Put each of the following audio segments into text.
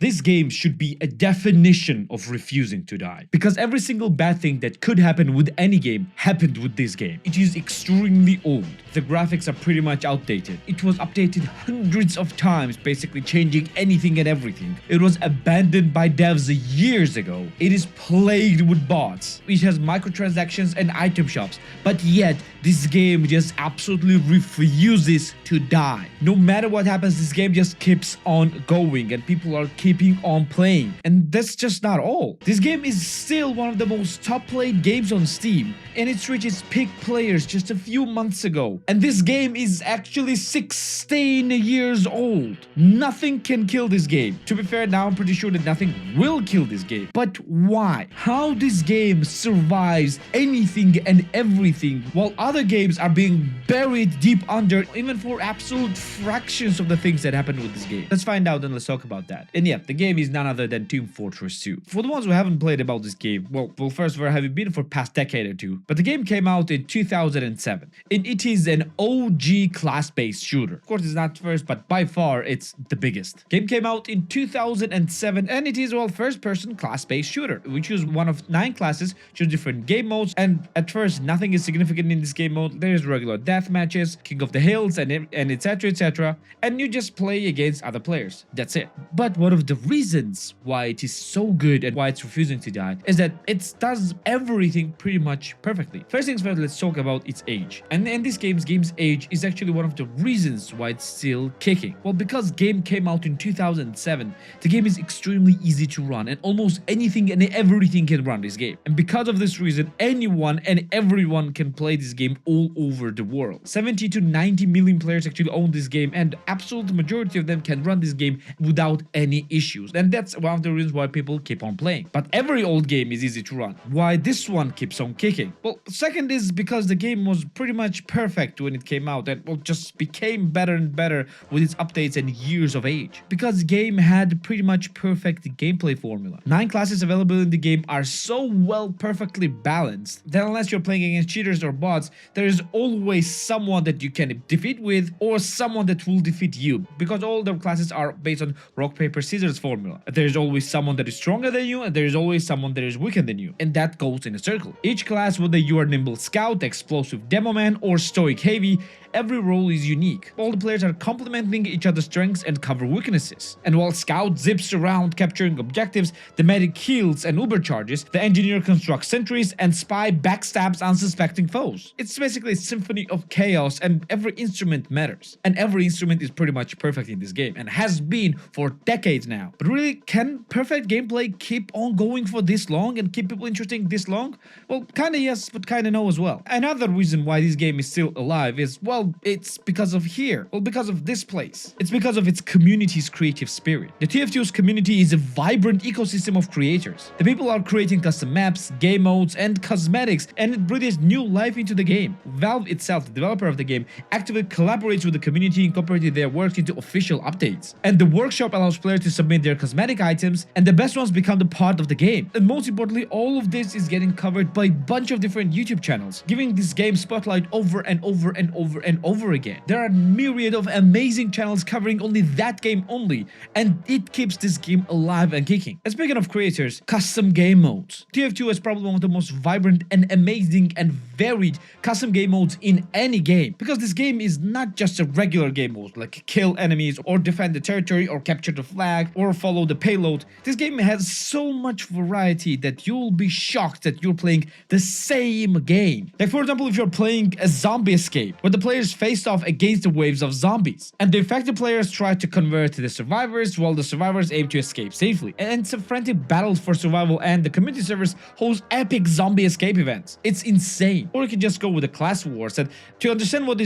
this game should be a definition of refusing to die. Because every single bad thing that could happen with any game happened with this game. It is extremely old. The graphics are pretty much outdated. It was updated hundreds of times, basically changing anything and everything. It was abandoned by devs years ago. It is plagued with bots. It has microtransactions and item shops, but yet this game just absolutely refuses to die. No matter what happens, this game just keeps on going and people are keeping on playing. And that's just not all. This game is still one of the most top played games on Steam, and it reached its peak players just a few months ago. And this game is actually 16 years old. Nothing can kill this game. To be fair, now I'm pretty sure that nothing will kill this game. But why? How this game survives anything and everything while other games are being buried deep under, even for absolute fractions of the things that happen with this game. Let's find out and let's talk about that. And yeah, the game is none other than Team Fortress 2. For the ones who haven't played about this game, well first, where have you been for past decade or two? But the game came out in 2007, and it is an OG class-based shooter. Of course, it's not first, but by far it's the biggest. Game came out in 2007, and it is, well, first-person class-based shooter. We choose one of 9 classes, choose different game modes, and at first nothing is significant in this game mode. There's regular death matches, King of the Hills, and etc, and you just play against other players. That's it. But one of the reasons why it is so good and why it's refusing to die is that it does everything pretty much perfectly. First things first, let's talk about its age. And in this game's age is actually one of the reasons why it's still kicking. Well, because game came out in 2007, the game is extremely easy to run, and almost anything and everything can run this game. And because of this reason, anyone and everyone can play this game all over the world. 70 to 90 million players actually own this game, and absolute majority of them can run this game without any issues. And that's one of the reasons why people keep on playing. But every old game is easy to run. Why this one keeps on kicking? Well, second is because the game was pretty much perfect when it came out, and well, just became better and better with its updates and years of age. Because the game had pretty much perfect gameplay formula. 9 classes available in the game are so well perfectly balanced that unless you're playing against cheaters or bots, there is always someone that you can defeat with, or someone that will defeat you, because all the classes are based on rock paper scissors formula. There's always someone that is stronger than you, and there's always someone that is weaker than you, and that goes in a circle. Each class, whether you are nimble scout, explosive demo man, or stoic heavy, every role is unique. All the players are complementing each other's strengths and cover weaknesses. And while Scout zips around capturing objectives, the medic heals and uber charges, the engineer constructs sentries, and spy backstabs unsuspecting foes. It's basically a symphony of chaos, and every instrument matters. And every instrument is pretty much perfect in this game, and has been for decades now. But really, can perfect gameplay keep on going for this long and keep people interesting this long? Well, kinda yes, but kinda no as well. Another reason why this game is still alive is, well, it's because of here. Well, because of this place. It's because of its community's creative spirit. The TF2's community is a vibrant ecosystem of creators. The people are creating custom maps, game modes, and cosmetics, and it breathes new life into the game. Valve itself, the developer of the game, actively collaborates with the community, incorporating their works into official updates. And the workshop allows players to submit their cosmetic items, and the best ones become the part of the game. And most importantly, all of this is getting covered by a bunch of different YouTube channels, giving this game spotlight over and over and over and over again. There are a myriad of amazing channels covering only that game only, and it keeps this game alive and kicking. And speaking of creators, custom game modes. TF2 is probably one of the most vibrant and amazing and varied custom game modes in any game, because this game is not just a regular game mode like kill enemies or defend the territory or capture the flag or follow the payload. This game has so much variety that you'll be shocked that you're playing the same game. Like, for example, if you're playing a zombie escape where the players faced off against the waves of zombies, and the infected players try to convert the survivors while the survivors aim to escape safely. And it's a frantic battle for survival, and the community servers host epic zombie escape events. It's insane. Or you can just go with the class wars. And to understand what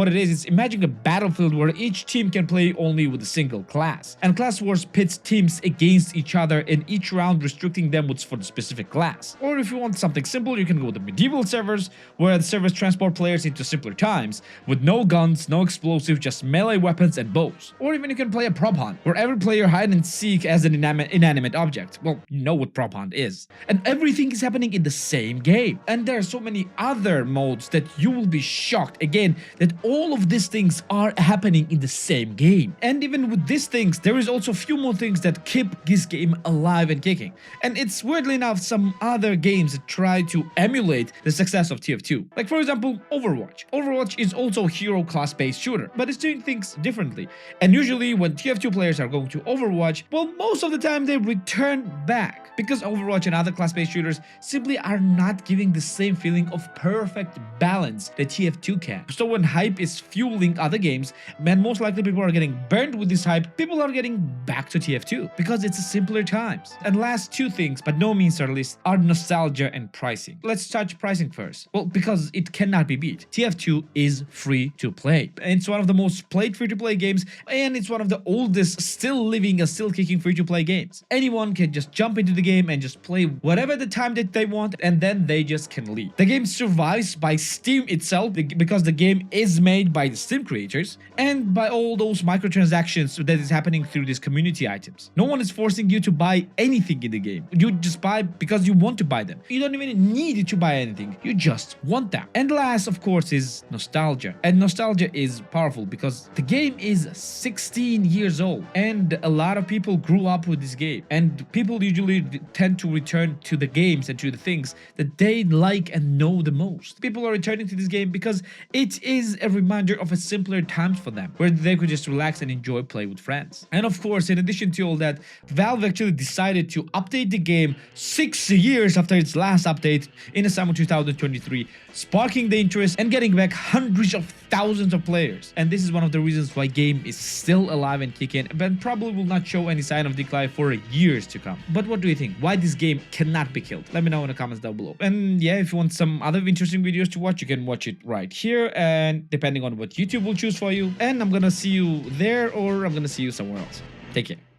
it is, imagine a battlefield where each team can play only with a single class. And class wars pits teams against each other in each round, restricting them for the specific class. Or if you want something simple, you can go with the medieval servers, where the servers transport players into simpler times, with no guns, no explosives, just melee weapons and bows. Or even you can play a prop hunt, where every player hide and seek as an inanimate object. Well, you know what prop hunt is. And everything is happening in the same game. And there are so many other modes that you will be shocked again that all of these things are happening in the same game. And even with these things, there is also a few more things that keep this game alive and kicking. And it's weirdly enough some other games that try to emulate the success of TF2. Like for example, Overwatch. Overwatch is also a hero class based shooter, but it's doing things differently. And usually when TF2 players are going to Overwatch, well, most of the time they return back, because Overwatch and other class based shooters simply are not giving the same feeling of perfect balance that TF2 can. So when hype is fueling other games, man, most likely people are getting burned with this hype, people are getting back to TF2 because it's a simpler times. And last two things, but no means are least, are nostalgia and pricing. Let's touch pricing first. Well, because it cannot be beat. TF2 is free to play. And it's one of the most played free to play games, and it's one of the oldest still living, still kicking free to play games. Anyone can just jump into the game and just play whatever the time that they want, and then they just can leave. The game survives by Steam itself because the game is made by the Steam creators and by all those microtransactions that is happening through these community items. No one is forcing you to buy anything in the game. You just buy because you want to buy them. You don't even need to buy anything. You just want them. And last, of course, is nostalgia. And nostalgia is powerful because the game is 16 years old and a lot of people grew up with this game. And people usually tend to return to the games and to the things that they like and know the most. People are returning to this game because it is a reminder of a simpler times for them, where they could just relax and enjoy play with friends. And of course, in addition to all that, Valve actually decided to update the game 6 years after its last update in the summer 2023, sparking the interest and getting back hundreds of thousands of players. And this is one of the reasons why game is still alive and kicking, but probably will not show any sign of decline for years to come. But what do you think? Why this game cannot be killed? Let me know in the comments down below. And yeah, if you want some other interesting videos to watch, you can watch it right here, and depending on what YouTube will choose for you. And I'm gonna see you there, or I'm gonna see you somewhere else. Take care.